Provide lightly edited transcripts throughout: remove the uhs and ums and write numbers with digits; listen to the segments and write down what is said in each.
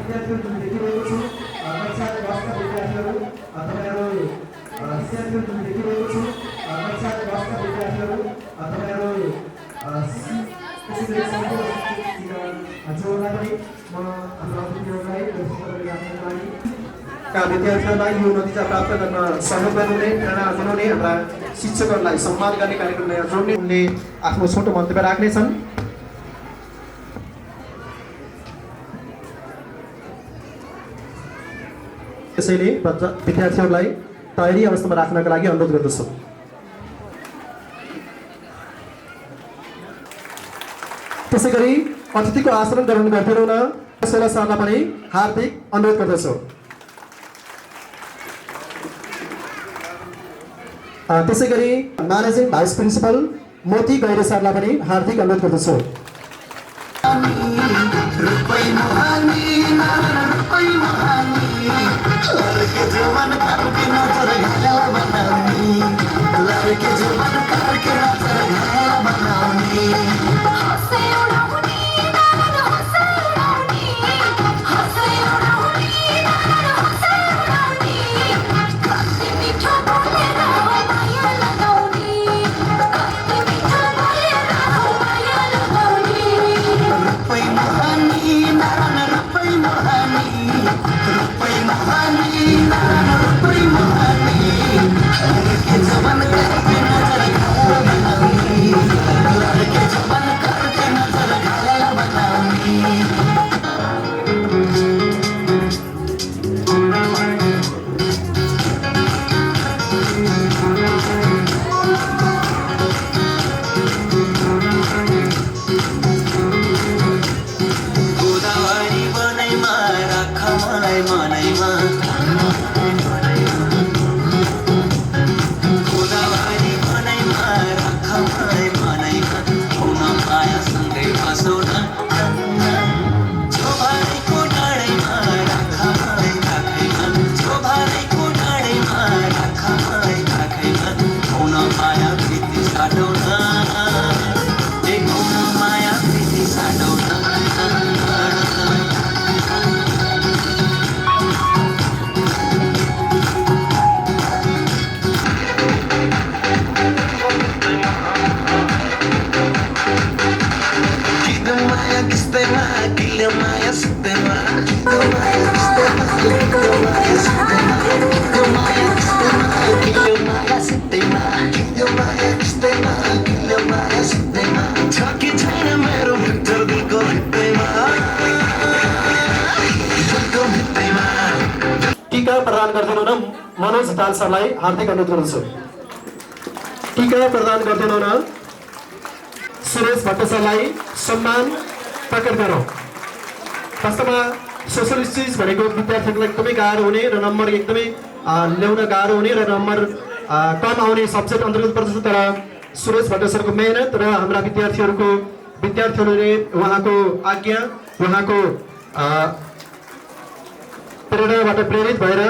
विद्यार्थीहरू जुन देखिरहेको छु कक्षा 10 का विद्यार्थीहरू तपाईहरु विद्यार्थीहरू जुन देखिरहेको छु कक्षा 10 का विद्यार्थीहरू तपाईहरु त्यसैले सम्पूर्ण जोडलाई पनि म हाम्रो अतिथिहरूलाई का विद्यार्थीहरूलाई यो नतिजा प्राप्त गर्न सहयोग गर्नुहुने प्रेरणा दिनुहुने हाम्रा शिक्षकहरूलाई सम्मान गर्ने कार्यक्रमलाई जोड्ने उनले आफ्नो छोटो मन्तव्य राख्नेछन्। त्यसैले विद्यार्थीहरूलाई तयारी अवस्थामा राख्नका लागि अनुरोध गर्दछु। त्यसैगरी अतिथिको आचरण ग्रहण गरिदिनुहुन सोला सरलाई पनि हार्दिक अनुरोध गर्दछु। त्यसैगरी म्यानेजिङ भाइस प्रिन्सिपल मोती गैरे सरलाई पनि हार्दिक अनुरोध गर्दछु। टीका प्रदान गरिदिनुहुन मनोज दाल सरलाई हार्दिक अनुरोध गर्दछु। टीका प्रदान गरिदिनुहुन सुरेश भट्ट सरलाई सम्मान प्रकट गरौँ। वास्तवमा सोशल स्टडिज भनेको विद्यार्थीहरूलाई एकदमै गाह्रो हुने र नम्बर एकदमै ल्याउन गाह्रो हुने र नम्बर कम आउने सब्जेक्ट अन्तर्गत पर्दछ। तर सुरेश भट्ट सरको मेहनत र हाम्रा विद्यार्थीहरूले उहाँको आज्ञा उहाँको प्रेरणाबाट प्रेरित भएर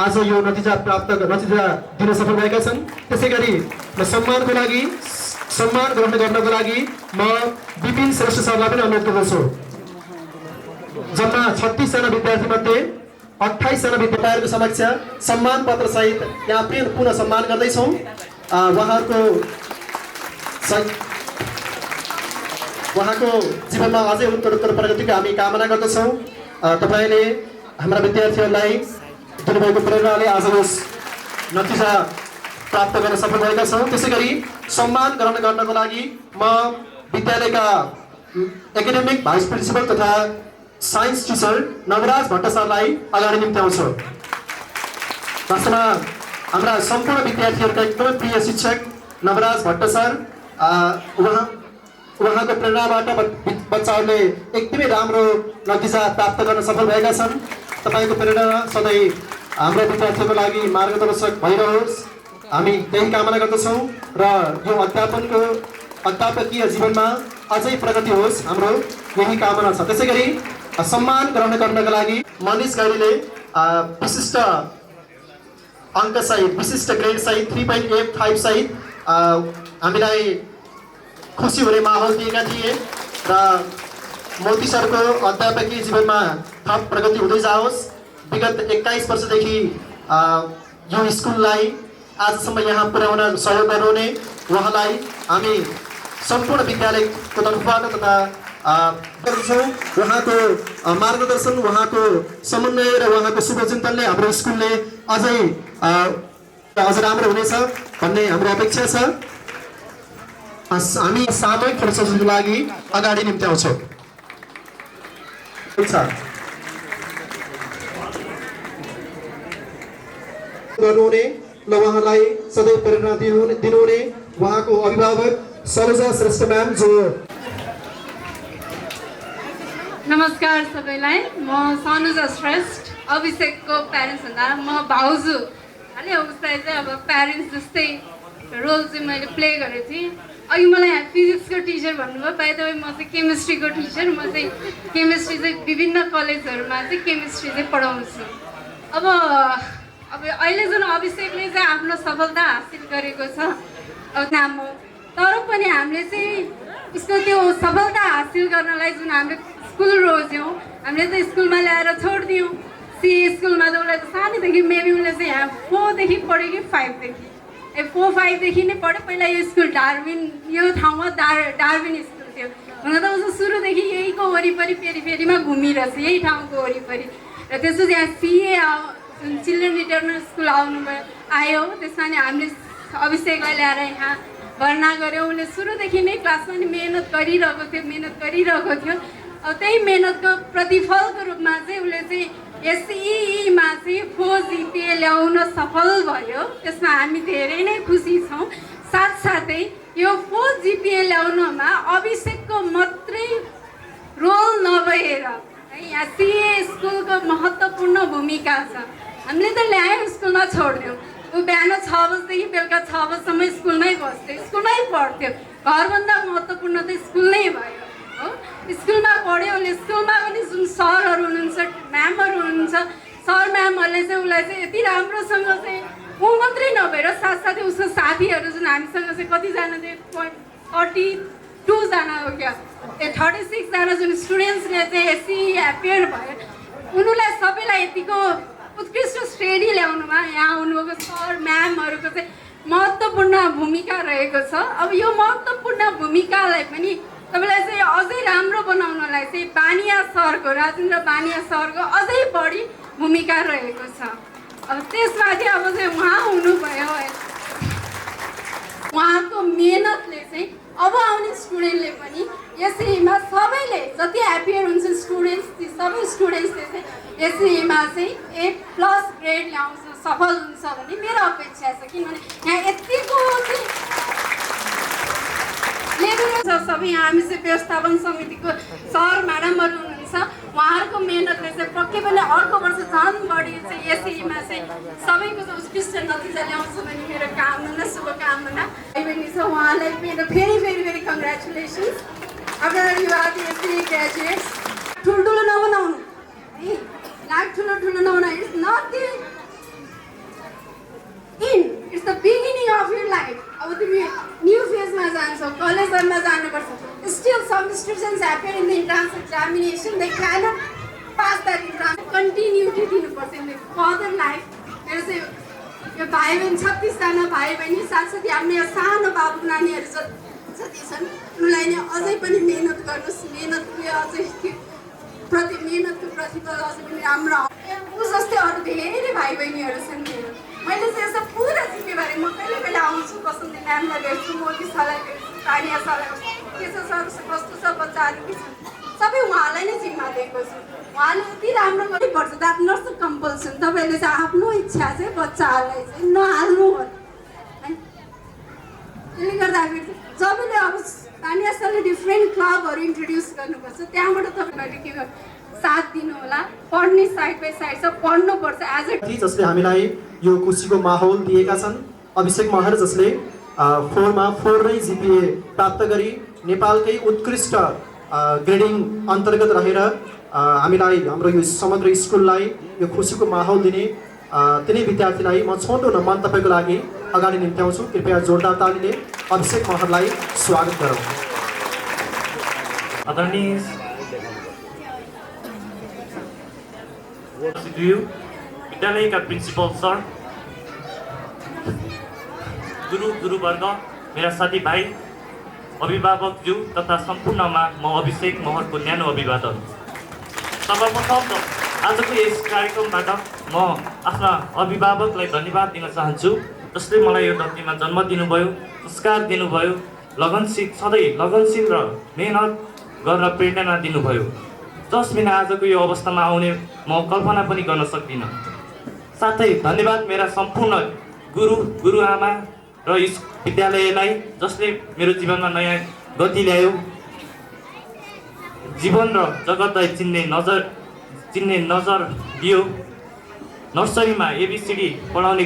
आज यो नतिजा दिन सफल भएका छन्। त्यसैगरी सम्मान ग्रहण गर्नको लागि म विपिन श्रेष्ठ सरलाई पनि अनुरोध गर्दछु। जम्मा 36 जना विद्यार्थी मध्ये 28 जना विद्यार्थीहरूको समक्ष सम्मान पत्र सहित यहाँ पुनः सम्मान गर्दैछौँ। उहाँको जीवनमा अझै उत्तरोत्तर प्रगतिको हामी कामना गर्दछौँ। तपाईले हाम्रा विद्यार्थीहरूलाई दिनुभएको प्रेरणाले आज यस नतिजा प्राप्त गर्न सफल भएका छौँ। त्यसैगरी सम्मान ग्रहण गर्नको लागि म विद्यालयका एकाडेमिक भाइस प्रिन्सिपल तथा साइन्स टिचर नवराज भट्ट सरलाई अगाडि निम्त्याउँछु। वास्तवमा हाम्रा सम्पूर्ण विद्यार्थीहरूका एकदमै प्रिय शिक्षक नवराज भट्ट सर उहाँको प्रेरणाबाट बच्चाहरूले एकदमै राम्रो नतिजा प्राप्त गर्न सफल भएका छन्। तपाईको प्रेरणा सधैँ हाम्रो विद्यार्थीहरूको लागि मार्गदर्शक भइरहोस् हामी त्यही कामना गर्दछौँ र यो अध्यापकीय जीवनमा अझै प्रगति होस् हाम्रो यही कामना छ। त्यसैगरी सम्मान ग्रहण गर्नका लागि मनिष गैरीले विशिष्ट अंक सहित विशिष्ट ग्रेड सहित 3.85 सहित हामीलाई खुसी हुने माहौल दिएका थिए र मोती सरको अध्यापकीय जीवनमा थप प्रगति हुँदै जाओस्। विगत 21 वर्षदेखि यो स्कुललाई आजसम्म यहाँ पुर्याउन सहयोग गर्नुहुने उहाँलाई हामी सम्पूर्ण विद्यालयको तर्फबाट तथा गर्दछौँ। उहाँको मार्गदर्शन, उहाँको समन्वय र उहाँको शुभचिन्तनले हाम्रो स्कुलले अझ राम्रो हुनेछ भन्ने हाम्रो अपेक्षा छ। हामी सामूहिक प्रशंसाको लागि अगाडि निम्त्याउँछौँ। गर्नुहुने र उहाँलाई सधैँ प्रेरणा दिनुहुने उहाँको अभिभावक सरोजा श्रेष्ठ म्याम जो। नमस्कार सबैलाई, म सनुजा श्रेष्ठ, अभिषेकको प्यारेन्ट्स हुँदा म भाउजू अलि उसलाई चाहिँ अब प्यारेन्ट्स जस्तै रोल चाहिँ मैले प्ले गरेको थिएँ। अघि मलाई फिजिक्सको टिचर भन्नुभयो, बाइ द वे म चाहिँ केमिस्ट्रीको टिचर। म चाहिँ केमिस्ट्री चाहिँ विभिन्न कलेजहरूमा चाहिँ केमिस्ट्री चाहिँ पढाउँछु। अब अहिले जुन अभिषेकले चाहिँ आफ्नो सफलता हासिल गरेको छ अब नाम हो, तर पनि हामीले चाहिँ उसको त्यो सफलता हासिल गर्नलाई जुन हामीले स्कुल रोज्यौँ, हामीले त स्कुलमा ल्याएर छोडिदियौँ। स्कुलमा त उसलाई त सानैदेखि मेबी उसले चाहिँ यहाँ 4 देखि पढ्यो कि 5 देखि 4-5 देखि नै पढ्यो। पहिला यो स्कुल डार्विन, यो ठाउँमा डार्विन स्कुल थियो। हुन त उसो सुरुदेखि यहीको वरिपरि पेरिफेरीमा घुमिरहेछ, यही ठाउँको वरिपरि। र त्यसपछि यहाँ सिए चिल्ड्रेन इन्टरनेसनल स्कुल आयो। त्यसमा नि हामीले अभिषेकलाई ल्याएर यहाँ भर्ना गऱ्यौँ। उसले सुरुदेखि नै क्लासमा नि मेहनत गरिरहेको थियो। अब त्यही मेहनतको प्रतिफलको रूपमा चाहिँ उसले चाहिँ एसइईमा चाहिँ 4 GPA ल्याउन सफल भयो। त्यसमा हामी धेरै नै खुसी छौँ। साथसाथै यो 4 GPA ल्याउनमा अभिषेकको मात्रै रोल नभएर यहाँ सिए स्कुलको महत्त्वपूर्ण भूमिका छ। हामीले त ल्यायौँ, स्कुलमा छोडिदियौँ। ऊ बिहान 6 बजीदेखि बेलुका 6 बजीसम्म स्कुलमै बस्थ्यो, स्कुलमै पढ्थ्यो। घरभन्दा महत्त्वपूर्ण त स्कुल नै भयो हो। स्कुलमा पढ्यो उसले। स्कुलमा पनि जुन सरहरू हुनुहुन्छ, म्यामहरू हुनुहुन्छ, सर म्यामहरूले चाहिँ उसलाई चाहिँ यति राम्रोसँग चाहिँ ऊ मात्रै नभएर साथसाथै उसको साथीहरू जुन हामीसँग चाहिँ कतिजना थियो 32 जना हो क्या, 36 जना जुन स्टुडेन्ट्सले चाहिँ एसई एपियर भयो, उनीहरूलाई सबैलाई यतिको उत्कृष्ट श्रेणी ल्याउनुमा यहाँ आउनुभएको सर म्यामहरूको चाहिँ महत्त्वपूर्ण भूमिका रहेको छ। अब यो महत्त्वपूर्ण भूमिकालाई पनि तपाईँलाई चाहिँ अझै राम्रो बनाउनलाई चाहिँ राजेन्द्र बानिया सरको अझै बढी भूमिका रहेको छ। अब त्यसमाथि अब चाहिँ उहाँ हुनुभयो, उहाँको मेहनतले चाहिँ अब आउने स्टुडेन्टले पनि एसईमा सबैले जति एपियर हुन्छ स्टुडेन्ट्स, ती सबै स्टुडेन्ट्सले चाहिँ एसईमा चाहिँ A+ ग्रेड ल्याउँछ, सफल हुन्छ भन्ने मेरो अपेक्षा छ। किनभने यहाँ यतिको चाहिँ सबै यहाँ हामी चाहिँ व्यवस्थापन समितिको सर म्याडमहरू हुनुहुन्छ, उहाँहरूको मेहनतले चाहिँ पक्कै पनि अर्को वर्ष झन् बढी चाहिँ एसईमा चाहिँ सबैको चाहिँ उत्कृष्ट नतिजा ल्याउँछ भन्ने मेरो कामना, शुभकामना बहिनी छ। उहाँलाई मेरो फेरि congratulations. After you are the SE graduates. ठुल्ठुलो नबनाउनु है, लाइफ ठुलो नबनाउनु। It's not the it's the beginning of your life. अब तिमी न्यू फेजमा जान्छौ, कलेजमा जानुपर्छ। Still some students appear in the entrance examination, they cannot pass that entrance. Continuity दिनुपर्छ इन द फर्दर लाइफ। मेरो चाहिँ यो भाइ बहिनी 36 जना भाइ बहिनी, साथसाथै हाम्रो यहाँ सानो बाबु नानीहरू जति छन् उनीहरूलाई नै अझै पनि मेहनत गर्नुहोस्। मेहनतको प्रतिफल अझै पनि राम्रो ऊ जस्तै अरू धेरै भाइ बहिनीहरू छन् मेरो। मैले चाहिँ यस्तो पुरा जिम्मेवारी, म कहिले आउँछु, बसन्ती म्यामलाई भेट्छु, मोदी सरलाई भेट्छु, तानिया सरलाई, के छ सर कस्तो छ बच्चाहरू के छन्, सबै उहाँलाई नै जिम्मा दिएको छु। उहाँले यति राम्रो गर्नुपर्छ, द्याट नट द कम्पल्सन। तपाईँले चाहिँ आफ्नो इच्छा चाहिँ बच्चाहरूलाई चाहिँ नहाल्नु हो है। त्यसले गर्दाखेरि सबैले अब तानिया सरले डिफ्रेन्ट क्लबहरू इन्ट्रोड्युस गर्नुपर्छ, त्यहाँबाट तपाईँहरूले के गर्नु साथ दिनु होला। पढ्ने साइड बाई साइड छ, पढ्नुपर्छ एज ए। जसले हामीलाई यो खुसीको माहौल दिएका छन्। अभिषेक महर जसले 4मा 4 नै GPA प्राप्त गरी नेपालकै उत्कृष्ट ग्रेडिङ अन्तर्गत रहेर हामीलाई हाम्रो यो समग्र स्कुललाई यो खुसीको माहौल दिने तिनै विद्यार्थीलाई म छोटो न मन्तव्यको लागि अगाडि निम्त्याउँछु। कृपया जोरदार तालीले अभिषेक महरलाई स्वागत गरौँ। आदरणीय विद्यालयका प्रिन्सिपल सर, गुरुवर्ग, मेरा साथीभाइ, अभिभावकज्यू तथा सम्पूर्णमा म अभिषेक महरको न्यानो अभिवादन। सर्वप्रथम त आजको यस कार्यक्रमबाट म आफ्ना अभिभावकलाई धन्यवाद दिन चाहन्छु, जसले मलाई यो धरतीमा जन्म दिनुभयो, संस्कार दिनुभयो, सधैँ लगनशील र मेहनत गर्न प्रेरणा दिनुभयो, जस बिना आजको यो अवस्थामा आउने म कल्पना पनि गर्न सक्दिनँ। साथै धन्यवाद मेरा सम्पूर्ण गुरुआमा र यस विद्यालयलाई, जसले मेरो जीवनमा नयाँ गति ल्यायो, जीवन र जगतलाई चिन्ने नजर दियो। नर्सरीमा एबिसिडी पढाउने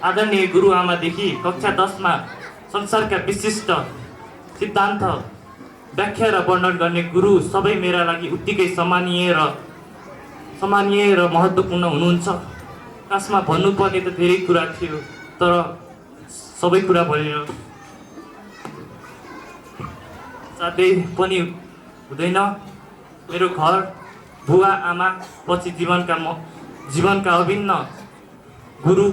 आदरणीय गुरुआमादेखि कक्षा 10मा संसारका विशिष्ट सिद्धान्त व्याख्या र वर्णन गर्ने गुरु सबै मेरा लागि उत्तिकै सम्मानीय र महत्त्वपूर्ण हुनुहुन्छ। खासमा भन्नुपर्ने त धेरै कुरा थियो, तर सबै कुरा भनेर साध्यै पनि हुँदैन। मेरो घर, बुवा आमा पछि जीवनका अभिन्न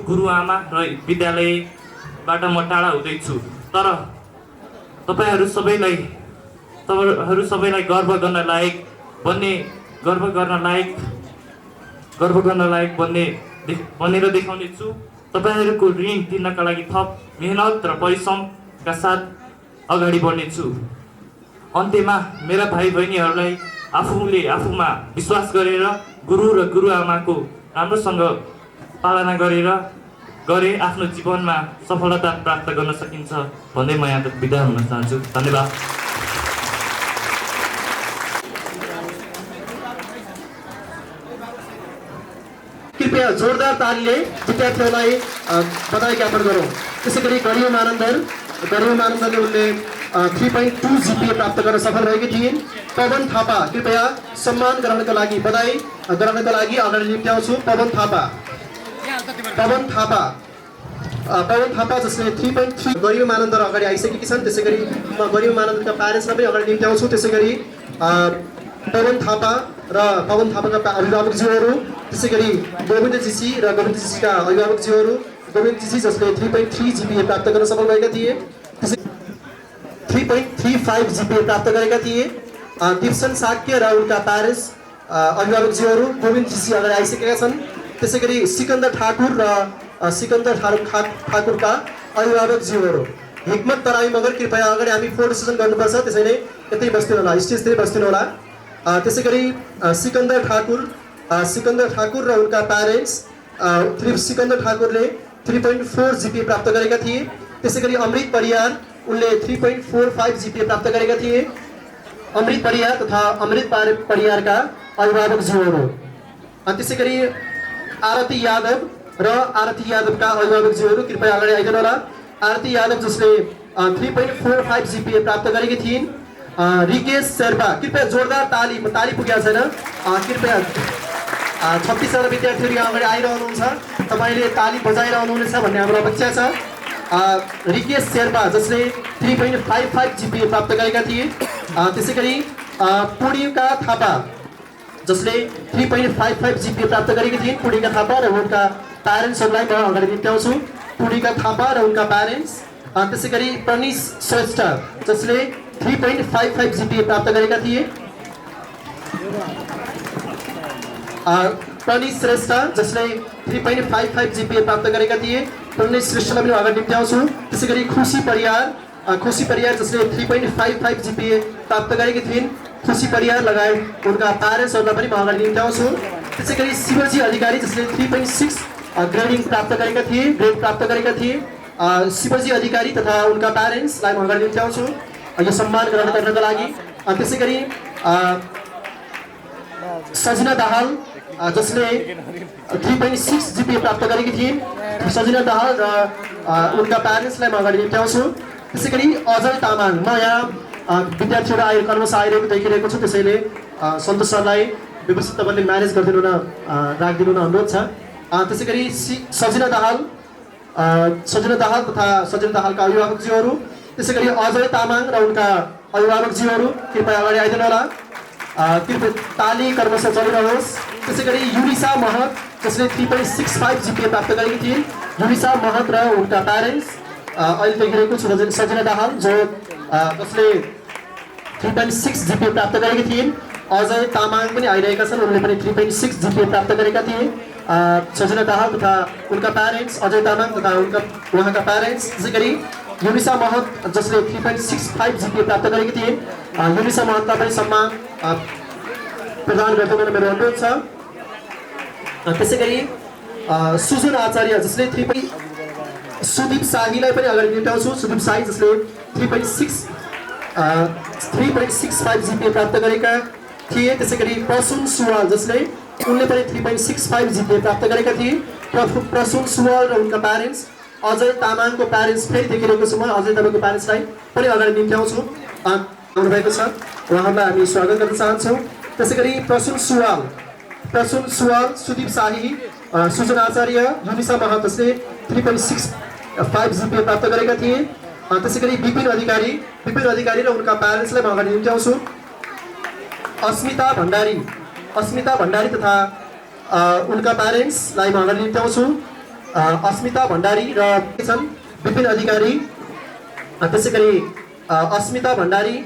गुरुआमा र विद्यालयबाट म टाढा हुँदैछु, तर तपाईँहरू सबैलाई गर्व गर्न लायक भनेर देखाउने छु। तपाईँहरूको ऋण तिर्नका लागि थप मेहनत र परिश्रमका साथ अगाडि बढ्नेछु। अन्त्यमा मेरा भाइ बहिनीहरूलाई आफूमा विश्वास गरेर गुरु र गुरुआमाको राम्रोसँग पालना गरे आफ्नो जीवनमा सफलता प्राप्त गर्न सकिन्छ भन्दै म यहाँ बिदा हुन चाहन्छु। धन्यवाद। कृपया जोरदार तालीले विद्यार्थीहरूलाई बधाई ज्ञापन गरौँ। त्यसै गरी गरिमा आनन्दले उनले 3.2 GPA प्राप्त गर्न सफल रहेकी थिइन्। पवन थापा, कृपया सम्मान ग्रहणका लागि बधाई ग्रहणका लागि अगाडि निम्त्याउँछु। पवन थापा जसले 3.3 गरिमा आनन्द अगाडि आइसकेकी छन्। त्यसै गरी म गरिमा आनन्दका प्यारेन्ट्सलाई पनि अगाडि निम्त्याउँछु। त्यसै गरी पवन थापाका अभिभावकज्यूहरू, त्यसै गरी गोविन्द जीजी र गोविन्द जीजीका अभिभावकज्यूहरू, गोविन्द जीजी जसले 3.3 GPA प्राप्त गर्न सफल भएका थिए, 3.35 GPA प्राप्त गरेका थिए। दिप्सन साक्य र उनका प्यारेन्ट्स अभिभावकज्यूहरू, गोविन्द जीजी अगाडि आइसकेका छन्। त्यसै गरी सिकन्दर ठाकुर र सिकन्दर ठाकुरका अभिभावकज्यूहरू। हिक्मत तराई मगर, कृपया अगाडि हामी फोटो सेसन गर्नुपर्छ, त्यसैले यतै बस्दिनु होला, स्टेजतिर बस्दिनु होला। त्यसै गरी सिकन्दर ठाकुर र उनका प्यारेन्ट्स, सिकन्दर ठाकुरले 3.4 GPA प्राप्त गरेका थिए। त्यसै गरी अमृत परियार, उनले 3.45 GPA प्राप्त गरेका थिए। अमृत परियार तथा अमृत परियारका अभिभावकज्यूहरू। त्यसै गरी आरती यादव र आरती यादवका अभिभावकज्यूहरू, कृपया अगाडि आइदिनु होला। आरती यादव जसले 3.45 GPA प्राप्त गरेकी थिइन्। रिकेश शेर्पा, कृपया जोरदार ताली पुगेको छैन, कृपया 36 जना विद्यार्थीहरू यहाँ अगाडि आइरहनुहुन्छ, तपाईँले ताली बजाइरहनुहुनेछ भन्ने हाम्रो अपेक्षा छ। रिकेश शेर्पा जसले 3.55 GPA प्राप्त गरेका थिए। त्यसै गरी पूर्णिका थापा जसले 3.55 GPA प्राप्त गरेकी थिइन्। पूर्णिका थापा र उनका प्यारेन्ट्सहरूलाई म अगाडि निम्त्याउँछु। पूर्णिका थापा र उनका प्यारेन्ट्स। त्यसै गरी प्रनिश श्रेष्ठ जसले 3.55 GPA प्राप्त गरेका थिए। प्रनिश श्रेष्ठ जसले 3.55 GPA प्राप्त गरेका थिए। प्रनिश श्रेष्ठलाई पनि अगाडि निम्त्याउँछु। त्यसै गरी खुसी परियार जसले 3.55 GPA प्राप्त गरेकी थिइन्। खुसी परियार लगायत उनका प्यारेन्ट्सहरूलाई पनि म अगाडि निम्त्याउँछु। त्यसै गरी शिवजी अधिकारी जसले 3.6 ग्रेड प्राप्त गरेका थिए। शिवजी अधिकारी तथा उनका प्यारेन्ट्सलाई म अगाडि निम्त्याउँछु यो सम्मान ग्रहण गर्नका लागि। त्यसै गरी सजना दाहाल जसले 3.6 GPA प्राप्त गरेकी थिइन्। सजना दाहाल र उनका प्यारेन्ट्सलाई म अगाडि निम्त्याउँछु। त्यसै गरी अजय तामाङ, म यहाँ विद्यार्थीहरू कर्मचारी आइरहेको देखिरहेको छु, त्यसैले सन्तोष सरलाई व्यवस्थित तपाईँले म्यानेज गरिदिनु राखिदिनु अनुरोध छ। त्यसै गरी सजना दाहाल तथा सजना दाहालका अभिभावकज्यूहरू, त्यसै गरी अजय तामाङ र उनका अभिभावकज्यूहरू, कृपया अगाडि आइदिनु होला। कृपया ताली कर्मश चलिरहोस्। त्यसै गरी युनिसा महत जसले 3.65 GPA प्राप्त गरेकी थिइन्। युनिसा महत र उनका प्यारेन्ट्स अहिले देखिरहेको छु सजना दाहाल जो जसले 3.6 GPA प्राप्त गरेकी थिइन्। अजय तामाङ पनि आइरहेका छन्, उनले पनि 3.6 GPA प्राप्त गरेका थिए। सजना दाहाल तथा उनका प्यारेन्ट्स अजय तामाङ तथा उहाँका प्यारेन्ट्स। त्यसै गरी युनिसा महत जसले 3.65 GPA प्राप्त गरेकी थिइन्। युनिसा महतलाई पनि सम्मान प्रदान गर्दै मेरो अनुरोध छ। त्यसै गरी सुजन आचार्य जसले सुदीप शाहीलाई पनि अगाडि निम्त्याउँछु। सुदीप शाही जसले 3.65 GPA प्राप्त गरेका थिए। त्यसै गरी प्रसून सुवाल जसले उनले पनि 3.65 GPA प्राप्त गरेका थिए। प्रसून सुवाल र उनका प्यारेन्ट्स अजय तामाङको प्यारेन्ट्स फेरि देखिरहेको छु म। अजय तामाङको प्यारेन्ट्सलाई पनि अगाडि निम्त्याउँछु। आउनुभएको छ, उहाँहरूलाई हामी स्वागत गर्न चाहन्छौँ। त्यसै गरी प्रसून सुवाल, सुदीप शाही, सुजन आचार्य, युनिसा महत जसले 3.65 GPA प्राप्त गरेका थिए। त्यसै गरी विपिन अधिकारी र उनका प्यारेन्ट्सलाई म अगाडि निम्त्याउँछु। अस्मिता भण्डारी तथा उनका प्यारेन्ट्सलाई म अगाडि निम्त्याउँछु। अस्मिता भण्डारी र छन् विपिन अधिकारी, त्यसै गरी अस्मिता भण्डारी,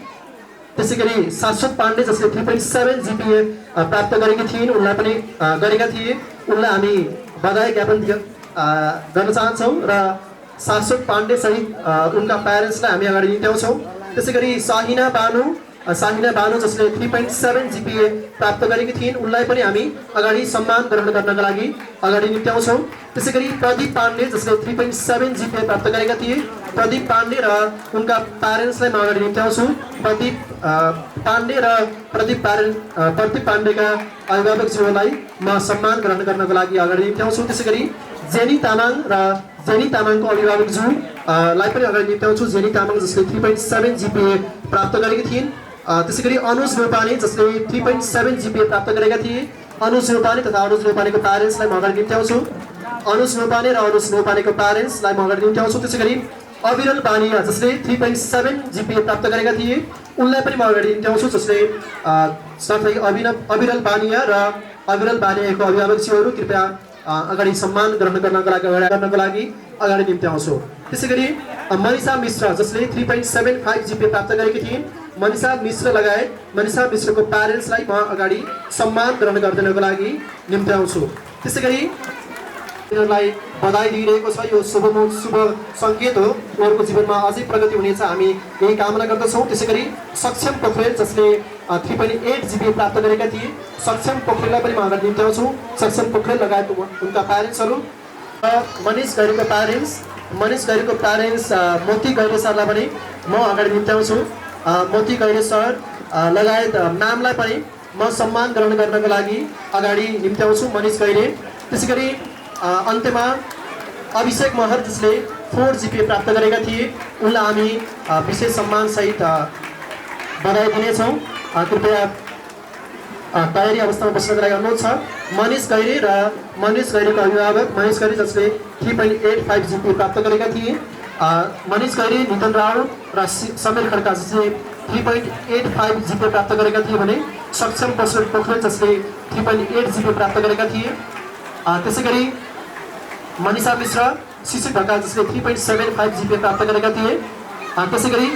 त्यसै गरी शाश्वत पाण्डे जसले 3.7 GPA प्राप्त गरेकी थिइन्। उनलाई पनि गरेका थिए। उनलाई हामी बधाई ज्ञापन गर्न चाहन्छौँ र शाश्वत पाण्डे सहित उनका प्यारेन्ट्सलाई हामी अगाडि निम्त्याउँछौँ। त्यसै गरी साहिना बानु जसले 3.7 GPA प्राप्त गरेकी थिइन्। उनलाई पनि हामी अगाडि सम्मान ग्रहण गर्नका लागि अगाडि निम्त्याउँछौँ। त्यसै गरी प्रदीप पाण्डे जसले 3.7 GPA प्राप्त गरेका थिए। प्रदीप पाण्डे र उनका प्यारेन्ट्सलाई म अगाडि निम्त्याउँछु। प्रदीप पाण्डेका अभिभावकज्यूलाई म सम्मान ग्रहण गर्नको लागि अगाडि निम्त्याउँछु। त्यसै गरी जेनी तामाङको अभिभावकज्यूलाई पनि अगाडि निम्त्याउँछु। जेनी तामाङ जसले 3.7 GPA प्राप्त गरेकी थिइन्। त्यसै गरी अनुज लोपाने जसले 3.7 GPA प्राप्त गरेका थिए। अनुज लोपाने तथा अनुज लोपानेको प्यारेन्ट्सलाई म अगाडि निम्त्याउँछु। अनुज लोपानेको प्यारेन्ट्सलाई म अगाडि निम्त्याउँछु। त्यसै गरी अविरल बानिया जसले 3.7 GPA प्राप्त गरेका थिए। उनलाई पनि म अगाडि निम्त्याउँछु। जसले साथै अविरल बानिया र अविरल बानियाको अभिभावकज्यूहरू कृपया अगाडि सम्मान ग्रहण गर्नको लागि अगाडि निम्त्याउँछु। त्यसै गरी मनिषा मिश्र जसले 3.75 GPA प्राप्त गरेकी थिइन्। मनिषा मिश्रको प्यारेन्ट्सलाई म अगाडि सम्मान ग्रहण गर्नको लागि निम्त्याउँछु। त्यसै गरी उनीहरूलाई बधाई दिइरहेको छ। यो शुभ सङ्केत हो, उनीहरूको जीवनमा अझै प्रगति हुनेछ, हामी यही कामना गर्दछौँ। त्यसै गरी सक्षम पोखरेल जसले 3.8 GPA प्राप्त गरेका थिए। सक्षम पोखरेललाई पनि म अगाडि निम्त्याउँछु। सक्षम पोखरेल लगायत उनका प्यारेन्ट्सहरू र मनिष गैरीको प्यारेन्ट्स मोती गैरे सरलाई पनि म अगाडि निम्त्याउँछु। मोती गैरे सर लगायत नामलाई पनि म सम्मान ग्रहण गर्नको लागि अगाडि निम्त्याउँछु। मनिष गैरे। त्यसै गरी अन्त्यमा अभिषेक महर जसले 4 GPA प्राप्त गरेका थिए। उनलाई हामी विशेष सम्मानसहित बधाई दिनेछौँ। कृपया तयारी अवस्थामा बस्नको लागि अनुरोध छ। मनिष गैरेको अभिभावक मनिष गैरे जसले 3.85 GPA प्राप्त गरेका थिए। मनिष गैरे, नितन राव र समीर खड्का जसले 3.85 GPA प्राप्त गरेका थिए भने सक्षम पोखरेल जसले 3.8 GPA प्राप्त गरेका थिए। त्यसै गरी मनिषा मिश्र, शिशिर ढकाल जसले 3.75 GPA प्राप्त गरेका थिए। त्यसै गरी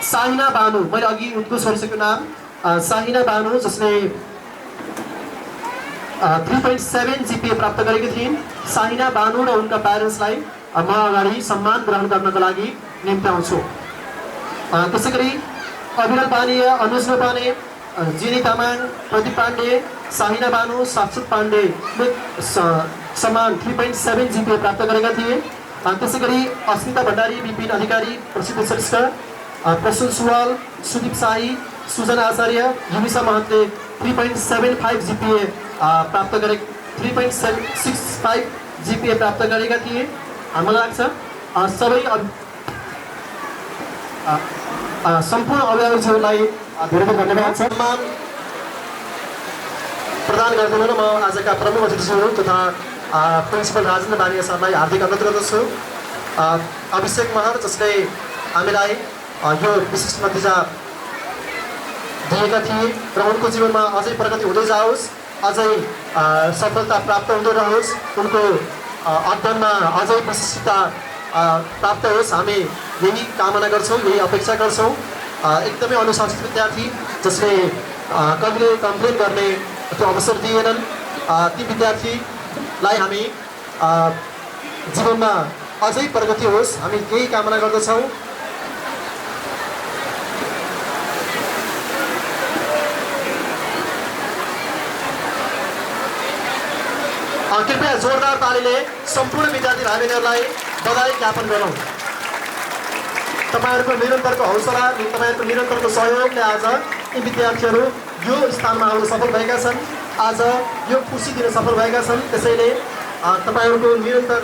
साहिना बानु, मैले अघि उनको छोरीको नाम साहिना बानु जसले 3.7 GPA प्राप्त गरेकी थिइन्। साहिना बानु र उनका प्यारेन्ट्सलाई म अगाडि सम्मान ग्रहण गर्नको लागि निम्त्याउँछु। त्यसै गरी अविरल बानिया, अनुज लोपाने, जिनी तामाङ, प्रदीप पाण्डे, साहिना बानु, शाश्वत पाण्डे समान 3.7 GPA प्राप्त गरेका थिए। त्यसै गरी अस्मिता भण्डारी, विपिन अधिकारी, प्रसिद्ध श्रेष्ठ, प्रसून सुवाल, सुदीप शाही, सुजन आचार्य, युनिसा महतले 3.75 GPA प्राप्त गरे 3.65 GPA प्राप्त गरेका थिए। मलाई लाग्छ सबै सम्पूर्ण अभिभावकहरूलाई धेरै धन्यवाद छ। सम्मान प्रदान गर्दैमा म आजका प्रमुख अतिथिहरू तथा प्रिन्सिपल राजेन्द्र बानिया सरलाई हार्दिक अनुरोध गर्दछु। अभिषेक महर जसले हामीलाई यो विशिष्ट नतिजा दिएका थिए र उनको जीवनमा अझै प्रगति हुँदै जाओस्, अझै सफलता प्राप्त हुँदै रहोस्, उनको अध्ययनमा अझै प्रशिक्षितता प्राप्त होस्। हामी यही कामना गर्छौँ, यही अपेक्षा गर्छौँ। एकदमै अनुशासित विद्यार्थी जसले कहिले कम्प्लेन गर्ने त्यो अवसर दिएनन्, ती विद्यार्थीलाई हामी जीवनमा अझै प्रगति होस्, हामी यही कामना गर्दछौँ। कृपया जोरदार तालीले सम्पूर्ण विद्यार्थी भाइ बहिनीहरूलाई बधाई ज्ञापन गरौँ। तपाईँहरूको निरन्तरको हौसला, तपाईँहरूको निरन्तरको सहयोगले आज यी विद्यार्थीहरू यो स्थानमा आउन सफल भएका छन्, आज यो खुसी दिन सफल भएका छन्। त्यसैले तपाईँहरूको निरन्तर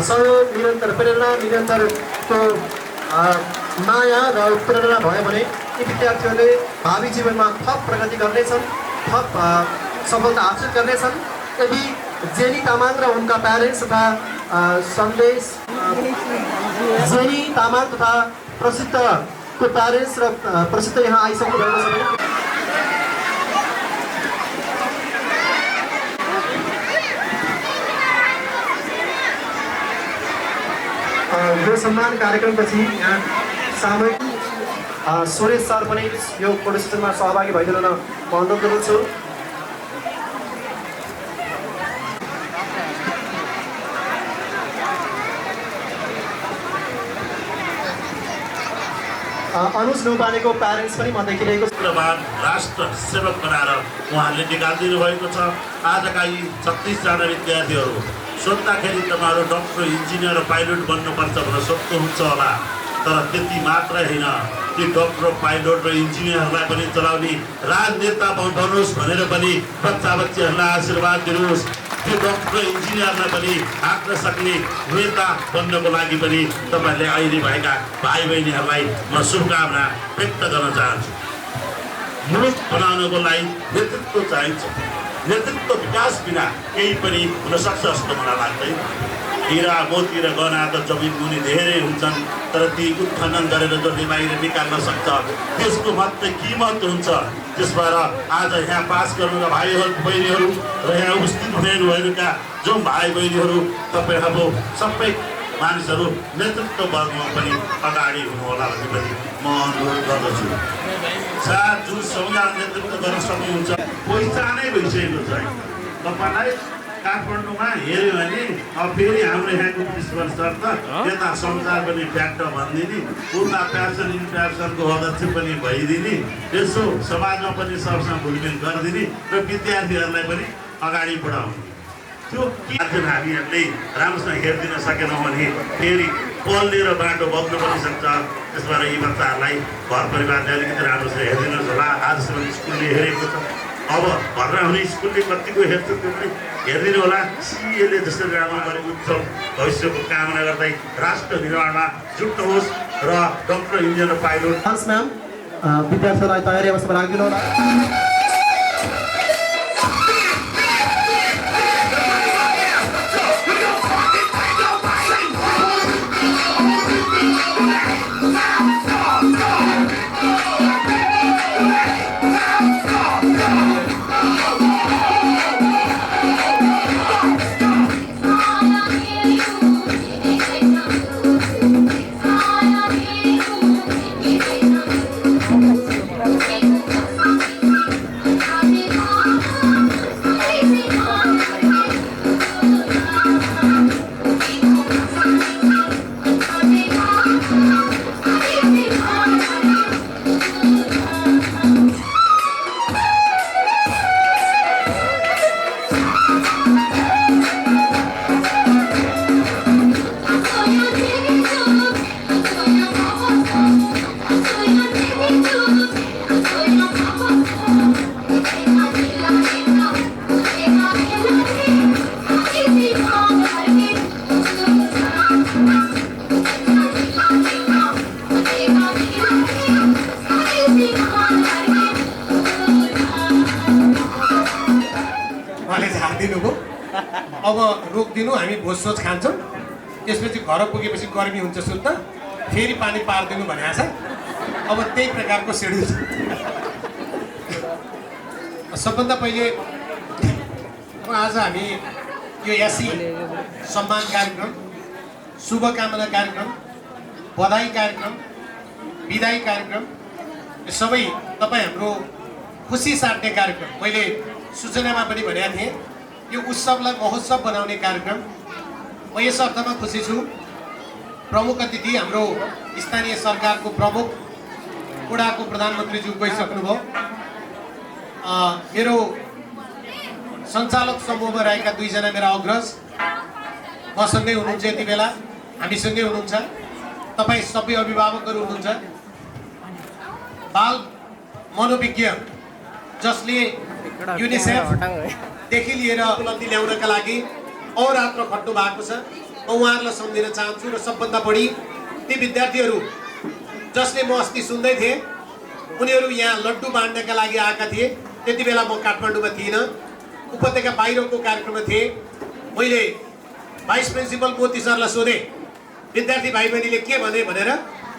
सहयोग, निरन्तर प्रेरणा, निरन्तरको माया र प्रेरणा भयो भने यी विद्यार्थीहरूले भावी जीवनमा थप प्रगति गर्नेछन्, थप सफलता हासिल गर्नेछन्। यदि जेनी तामाङ र उनका प्यारेन्ट्स तथा जेनी तामाङ तथा प्रसिद्धको प्यारेन्ट्स र प्रसिद्ध यहाँ आइसक्नु भएको छ भने यो सम्मान कार्यक्रमपछि यहाँ सामूहिक सुरेश सर पनि यो फोटो सेसनमा सहभागी भइदिन म अनुरोध गर्दछु। अनुज नौपानेको प्यारेन्ट्स पनि म देखिरहेको छु। राष्ट्र सेवक बनाएर उहाँहरूले निकालिदिनु भएको छ। आजका यी 36 जना विद्यार्थीहरू सोद्धाखेरि तपाईँहरू डक्टर, इन्जिनियर र पाइलट बन्नुपर्छ भनेर सोध्नुहुन्छ होला, तर त्यति मात्रै होइन, ती डक्टर, पाइलट र इन्जिनियरहरूलाई पनि चलाउने राजनेता बनोस् भनेर पनि बच्चा बच्चीहरूलाई आशीर्वाद दिनुहोस्। त्यो डक्टर, इन्जिनियरलाई पनि हाँक्न सक्ने नेता बन्नको लागि पनि तपाईँहरूले अहिले भएका भाइ बहिनीहरूलाई म शुभकामना व्यक्त गर्न चाहन्छु। मुलुक बनाउनको लागि नेतृत्व चाहिन्छ। नेतृत्व विकास बिना केही पनि हुन सक्छ जस्तो मलाई लाग्दैन। हिरा, मोती र गहना त जमिन मुनि धेरै हुन्छन्, तर ती उत्खनन गरेर जसले बाहिर निकाल्न सक्छ त्यसको मात्रै किमत हुन्छ। त्यस भएर आज यहाँ पास गर्नुका भाइहरू बहिनीहरू र यहाँ उपस्थित हुनुहुनेका जो भाइ बहिनीहरू तपाईँहरू सबै मानिसहरू नेतृत्व वर्गमा पनि अगाडि हुनुहोला भन्ने पनि म अनुरोध गर्दछु। 7 जुनसम्म नेतृत्व गर्न सक्नुहुन्छ। पहिचानै भइसकेको छ। तपाईँलाई काठमाडौँमा हेऱ्यो भने अब फेरि हाम्रो यहाँको प्रिन्सिपल सर त यता संसार पनि फ्याक्ट भनिदिने, उता प्यासन इन्टरनेसनलको अध्यक्ष पनि भइदिने, यसो समाजमा पनि सबसँग भुलमेल गरिदिने र विद्यार्थीहरूलाई पनि अगाडि बढाउने। त्यो के हामीहरूले राम्रोसँग हेरिदिन सकेनौँ भने फेरि पल्लेर बाटो बग्न पनि सक्छ। त्यसबाट यी बच्चाहरूलाई घर परिवारले अलिकति राम्रोसँग हेरिदिनुहोस् होला। आजसम्म स्कुलले हेरेको छ, अब भर्ना हुने स्कुलले कतिको हेर्छ त्यो पनि हेरिदिनु होला। सिएले जसरी राम्रो गरेको उत्सव भविष्यको कामना गर्दै राष्ट्र निर्माणमा जुट्नुहोस् र डक्टर, इन्जिनियर, पाइलट। हस् म्याम, विद्यार्थीहरूलाई तयारी अवस्थामा राखिदिनु होला। अब रोकिदिनु, हामी भोजसोज खान्छौँ, त्यसपछि घर पुगेपछि गर्मी हुन्छ शुद्ध, फेरि पानी पारिदिनु भनेको छ। अब त्यही प्रकारको सेड्युल छ। सबभन्दा पहिले अब आज हामी यो एससी सम्मान कार्यक्रम, शुभकामना कार्यक्रम, बधाई कार्यक्रम, विदाई कार्यक्रम, यो सबै तपाईँ हाम्रो खुसी साट्ने कार्यक्रम। मैले सूचनामा पनि भनेको थिएँ, यो उत्सवलाई महोत्सव बनाउने कार्यक्रम। म यस अर्थमा खुसी छु, प्रमुख अतिथि हाम्रो स्थानीय सरकारको प्रमुख कुडाको प्रधानमन्त्रीज्यू गइसक्नुभयो। मेरो सञ्चालक समूहमा रहेका दुईजना मेरा अग्रज मसँगै हुनुहुन्छ, यति बेला हामीसँगै हुनुहुन्छ। तपाईँ सबै अभिभावकहरू हुनुहुन्छ। बाल मनोविज्ञ जसले युनिसेफदेखि लिएर उपलब्धि ल्याउनका लागि अहोरात्र खट्नु भएको छ, म उहाँहरूलाई सम्झिन चाहन्छु। र सबभन्दा बढी ती विद्यार्थीहरू जसले म अस्ति सुन्दै थिएँ, उनीहरू यहाँ लड्डु बाँड्नका लागि आएका थिए। त्यति बेला म काठमाडौँमा थिइनँ, उपत्यका बाहिरको कार्यक्रममा थिएँ। मैले भाइस प्रिन्सिपल मोती सरलाई सोधेँ, विद्यार्थी भाइ बहिनीले के भने भनेर।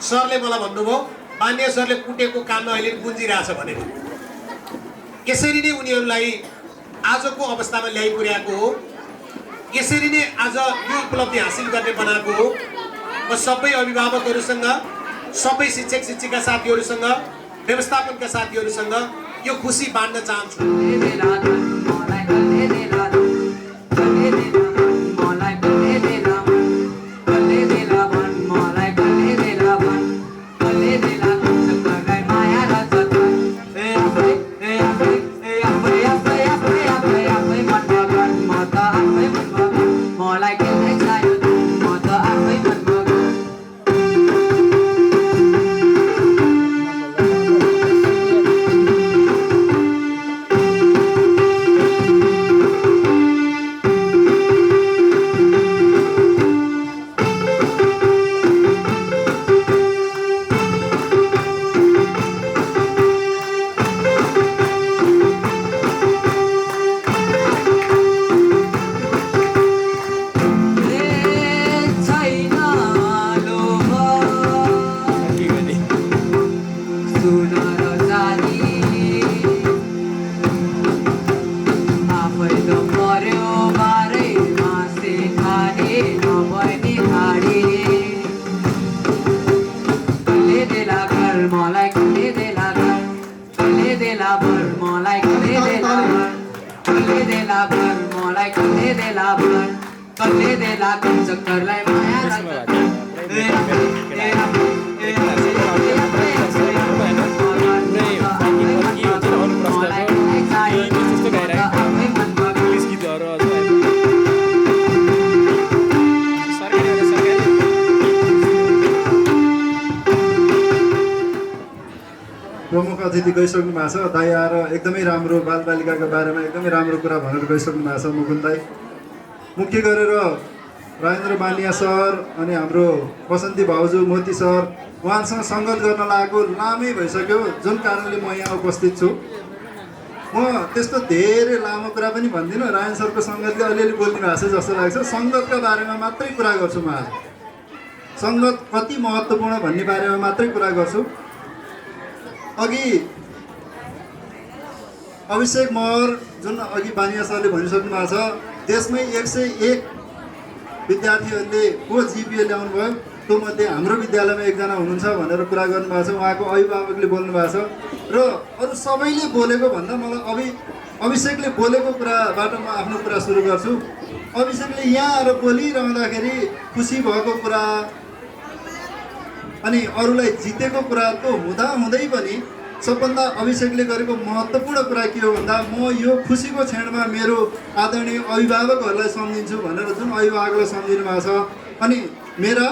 सरले मलाई भन्नुभयो, मान्य सरले कुटेको कानमा अहिले गुन्जिरहेछ भनेर। यसरी नै उनीहरूलाई आजको अवस्थामा ल्याइ पुर्याएको हो, यसरी नै आज यो उपलब्धि हासिल गर्ने बनाएको हो। म सबै अभिभावकहरूसँग, सबै शिक्षक शिक्षिका साथीहरूसँग, व्यवस्थापनका साथीहरूसँग यो खुसी बाँड्न चाहन्छु। प्रमुख अतिथि गइसक्नु भएको छ। दाइ आएर एकदमै राम्रो बालबालिकाको बारेमा एकदमै राम्रो कुरा भनेर गइसक्नु भएको छ मुकुन्द दाइ। मुख्य गरेर राजेन्द्र बानिया सर अनि हाम्रो बसन्ती भाउजू मोती सर उहाँहरूसँग सङ्गत गर्न लागेको लामै भइसक्यो, जुन कारणले म यहाँ उपस्थित छु। म त्यस्तो धेरै लामो कुरा पनि भन्दिनँ, रायन सरको सङ्गतले अलिअलि बोल्नु भएको छ जस्तो लाग्छ। सङ्गतका बारेमा मात्रै कुरा गर्छु म आज, सङ्गत कति महत्त्वपूर्ण भन्ने बारेमा मात्रै कुरा गर्छु। अघि अभिषेक महर जुन अघि बानिया सरले भनिसक्नु भएको छ, देशमै 101 विद्यार्थीहरूले को जिपिए ल्याउनु भयो, त्यो मध्ये हाम्रो विद्यालयमा एकजना हुनुहुन्छ भनेर कुरा गर्नुभएको छ। उहाँको अभिभावकले बोल्नु भएको छ र अरू सबैले बोलेको भन्दा मलाई अभिषेकले बोलेको कुराबाट म आफ्नो कुरा सुरु गर्छु। अभिषेकले यहाँ आएर बोलिरहँदाखेरि खुसी भएको कुरा अनि अरूलाई जितेको कुरा त हुँदाहुँदै पनि सबभन्दा अभिषेकले गरेको महत्त्वपूर्ण कुरा के हो भन्दा, म यो खुसीको क्षणमा मेरो आदरणीय अभिभावकहरूलाई सम्झिन्छु भनेर जुन अभिभावकलाई सम्झिनु भएको छ अनि मेरा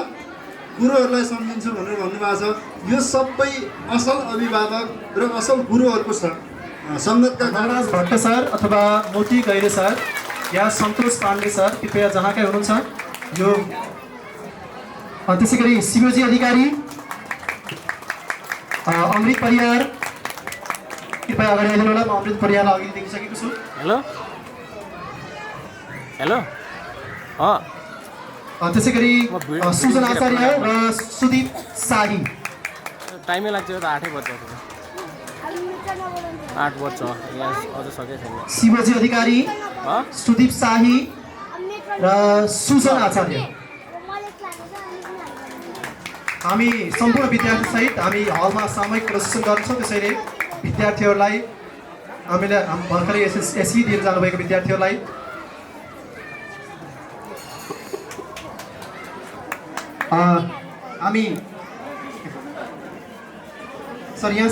गुरुहरूलाई सम्झिन्छु भनेर भन्नुभएको छ। यो सबै असल अभिभावक र असल गुरुहरूको सङ्गतका महाराज भट्ट सर अथवा मोती गैरे सर या सन्तोष पाण्डे सर कृपया जहाँकै हुनुहुन्छ यो। त्यसै गरी शिवजी अधिकारी, अमृत परियार कृपया अगाडि आइदिनु होला। म अमृत परियारलाई अघि देखिसकेको छु। हेलो हेलो त्यसै गरी सुजन आचार्य र सुदीप शाही टाइमै लाग्छ त 8 बज्छ 8 बज्छ यहाँ अझ सकेको छैन शिवजी अधिकारी सुदीप शाही र सुजन आचार्य हामी सम्पूर्ण विद्यार्थी सहित हामी हलमा सामूहिक प्रदर्शन गर्छौँ त्यसैले विद्यार्थीहरूलाई हामीले भर्खरै एसई दिएर जानुभएको विद्यार्थीहरूलाई हामी सर यहाँ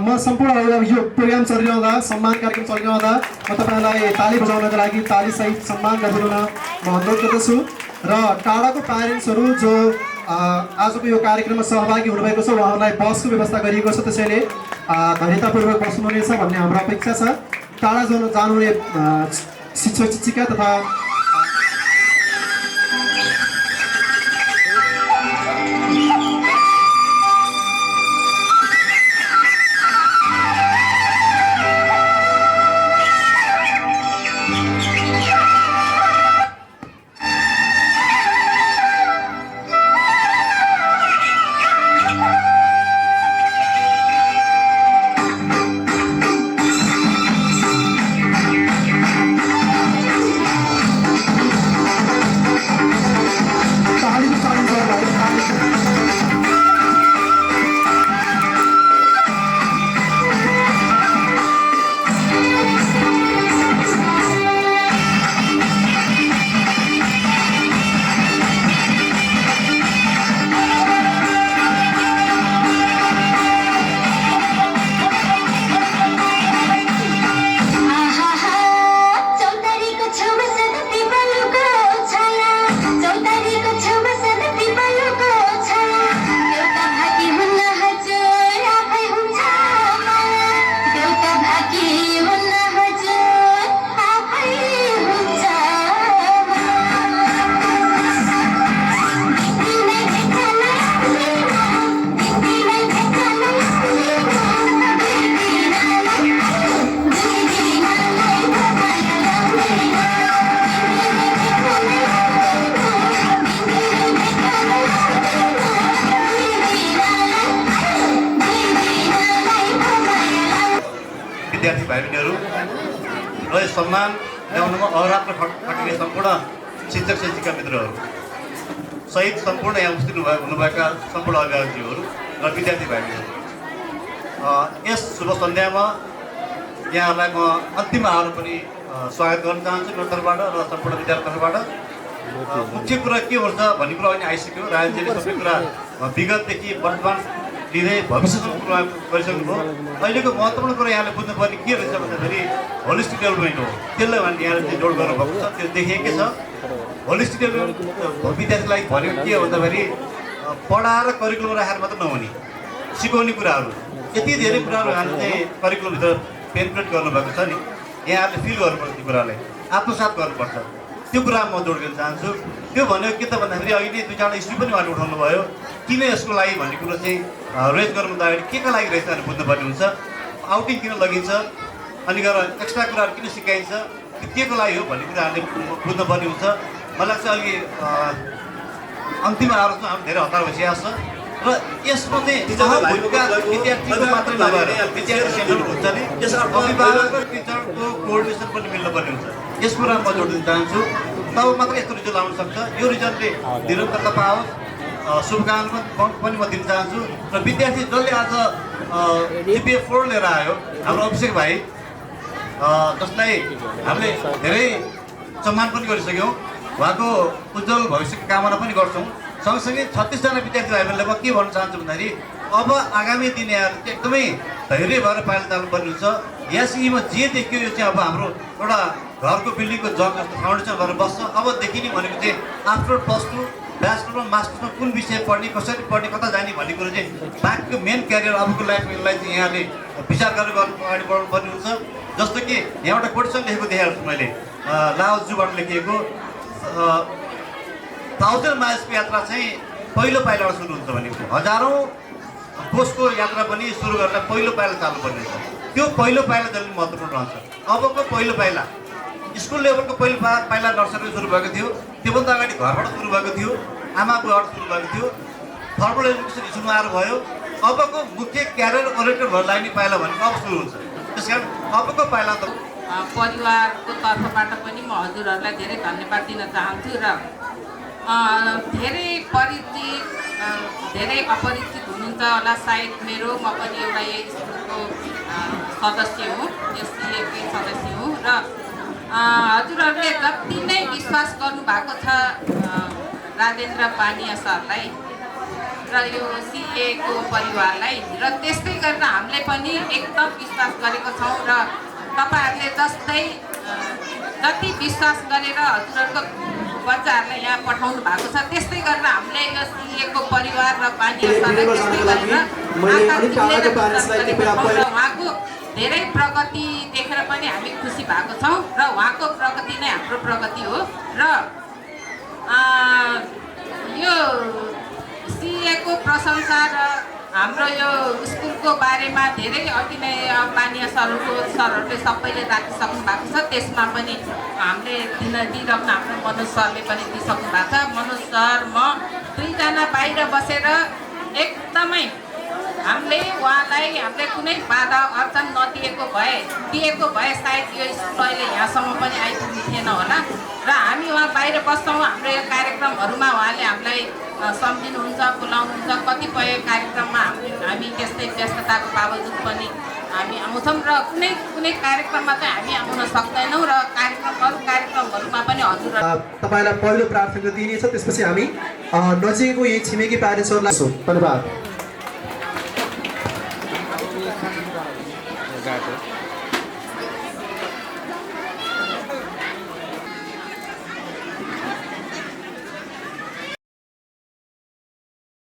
म सम्पूर्ण यो प्रोग्राम चलिरहँदा सम्मान कार्यक्रम चलिरहँदा म तपाईँलाई ताली बजाउनको लागि तालीसहित सम्मान गरिदिन म अनुरोध गर्दछु र टाढाको प्यारेन्ट्सहरू जो आजको यो कार्यक्रममा सहभागी हुनुभएको छ उहाँहरूलाई बसको व्यवस्था गरिएको छ त्यसैले धैर्यतापूर्वक बस्नुहुनेछ भन्ने हाम्रो अपेक्षा छ टाढा जानुहुने शिक्षक शिक्षिका तथा विद्यार्थी भाइ बहिनीहरू र यो सम्मान ल्याउनुमा अहोरात्र खटिने सम्पूर्ण शिक्षक शिक्षिका मित्रहरू सहित सम्पूर्ण यहाँ उपस्थित हुनुभएका सम्पूर्ण अभिभावकज्यूहरू र विद्यार्थी भाइ बहिनीहरू यस शुभ सन्ध्यामा यहाँहरूलाई म अन्तिम आएर पनि स्वागत गर्न चाहन्छु मेरो तर्फबाट र सम्पूर्ण विद्यार्थी तर्फबाट मुख्य कुरा के हुन्छ भन्ने कुरा अहिले आइसक्यो राजेशजीले सबै कुरा विगतदेखि वर्तमान लिँदै भविष्यसम्म कुरा गरिसक्नुभयो अहिलेको महत्त्वपूर्ण कुरा यहाँले बुझ्नुपर्ने के रहेछ भन्दाखेरि होलिस्टिक डेभलपमेन्ट हो त्यसलाई भने यहाँले चाहिँ जोड गर्नुभएको छ त्यो देखिएकै छ होलिस्टिक डेभलपमेन्ट विद्यार्थीलाई भनेको के हो भन्दाखेरि पढाएर करिकुलम राखेर मात्र नहुने सिकाउने कुराहरू यति धेरै कुराहरू यहाँले चाहिँ करिकुलमभित्र पेनिट्रेट गर्नुभएको छ नि यहाँहरूले फिल गर्नुपर्छ त्यो कुरालाई आत्मसात गर्नुपर्छ त्यो कुरामा म जोड गर्न चाहन्छु त्यो भनेको के त भन्दाखेरि अहिले दुई चारवटा इस्यु पनि उहाँले उठाउनु भयो किन यसको लागि भन्ने कुरो चाहिँ रेज गर्नुभन्दा अगाडि के लागि रहेछ भनेर बुझ्नुपर्ने हुन्छ आउटिङ किन लगिन्छ अनि गएर एक्स्ट्रा कुराहरू किन सिकाइन्छ त्यो के को लागि हो भन्ने कुराहरूले बुझ्नुपर्ने हुन्छ मलाई लाग्छ अलि अन्तिम आलोचना हामी धेरै हतार भइसकेको छ र यसमा चाहिँ विद्यार्थीको मात्रै नभएर विद्यार्थी सेन्टर हुन्छ नि अभिभावक र टिचरको कोअर्डिनेसन पनि मिल्नुपर्ने हुन्छ यस कुरा म जोड दिन चाहन्छु तब मात्रै यस्तो रिजल्ट आउन सक्छ यो रिजल्टले निरन्तरता पाओस् शुभकामना पनि म दिन चाहन्छु र विद्यार्थी जसले आज GPA 4 लिएर आयो हाम्रो अभिषेक भाइ जसलाई हामीले धेरै सम्मान पनि गरिसक्यौँ उहाँको उज्जवल भविष्यको कामना पनि गर्छौँ सँगसँगै 36 जना विद्यार्थी भाइ बहिनीलाई म के भन्न चाहन्छु भन्दाखेरि अब आगामी दिन यहाँहरू चाहिँ एकदमै धैर्य भएर पाइला चाल्नुपर्ने हुन्छ एसईमा जे देखियो यो चाहिँ अब हाम्रो एउटा घरको बिल्डिङको जग जस्तो फाउन्डेसन भएर बस्छ अबदेखि नै भनेको चाहिँ आफ्टर +2 ब्याचलरमा मास्टर्समा कुन विषय पढ्ने कसरी पढ्ने कता जाने भन्ने कुरो चाहिँ बाँकीको मेन क्यारियर अबको लाइफलाई चाहिँ यहाँले विचार गरेर अगाडि बढाउनु पर्ने हुन्छ जस्तो कि यहाँ एउटा कोटेसन लेखेको देखाएको छु मैले लाओजूबाट लेखिएको 1000 माइल्सको यात्रा चाहिँ पहिलो पाइलाबाट सुरु हुन्छ भनेको हजारौँ कोषको यात्रा पनि सुरु गरेर पहिलो पाइला चाल्नुपर्ने हुन्छ त्यो पहिलो पाइला जहिले महत्त्वपूर्ण रहन्छ अबको पहिलो पाइला स्कुल लेभलको पहिलो पाइला नर्सरी सुरु भएको थियो त्योभन्दा अगाडि घरबाट सुरु भएको थियो आमा बुवाबाट सुरु भएको थियो फर्मल एजुकेसन स्कुलमा आएर भयो अबको मुख्य क्यारियर ओरिएन्टेड भएर लाग्ने पाइला भनेको अब सुरु हुन्छ। त्यस कारण अबको पाइला त परिवारको तर्फबाट पनि म हजुरहरूलाई धेरै धन्यवाद दिन चाहन्छु र धेरै परिचित धेरै अपरिचित हुनुहुन्छ होला सायद मेरो, म पनि एउटा यही स्कुलको सदस्य हुँ, एससिएकै सदस्य हुँ र हजुरहरूले जति नै विश्वास गर्नुभएको छ राजेन्द्र पानिया सरलाई र यो सिएको परिवारलाई र त्यस्तै गरेर हामीले पनि एकदम विश्वास गरेको छौँ र तपाईँहरूले जति विश्वास गरेर हजुरहरूको बच्चाहरूलाई यहाँ पठाउनु भएको छ त्यस्तै गरेर हामीले यो सिएको परिवार र पानिया सरलाई त्यस्तै गरेर उहाँको धेरै प्रगति देखेर पनि हामी खुसी भएको छौँ र उहाँको प्रगति नै हाम्रो प्रगति हो र यो सिएको प्रशंसा र हाम्रो यो स्कुलको बारेमा धेरै अघि नै पानिया सरहरूले सबैले राखिसक्नु भएको छ। त्यसमा पनि हामीले दिइराख्नु हाम्रो मनोज सरले पनि दिइसक्नु भएको छ। मनोज सर म दुईजना बाहिर बसेर एकदमै हामीले उहाँलाई हामीले कुनै बाधा अडचन नदिएको भए सायद यो स्कुल अहिले यहाँसम्म पनि आइपुग्नु थिएन होला र हामी उहाँ बाहिर बस्छौँ। हाम्रो यो कार्यक्रमहरूमा उहाँले हामीलाई सम्झिनुहुन्छ, बोलाउनुहुन्छ। कतिपय कार्यक्रममा हामी त्यस्तै व्यस्तताको बावजुद पनि हामी आउँछौँ र कुनै कार्यक्रममा चाहिँ हामी आउन सक्दैनौँ र अरू कार्यक्रमहरूमा पनि हजुर तपाईँलाई पहिलो प्राथमिकता दिइनेछ, त्यसपछि हामी नजिकैको यही छिमेकी प्यारेन्ट्सहरूलाई धन्यवाद। गएको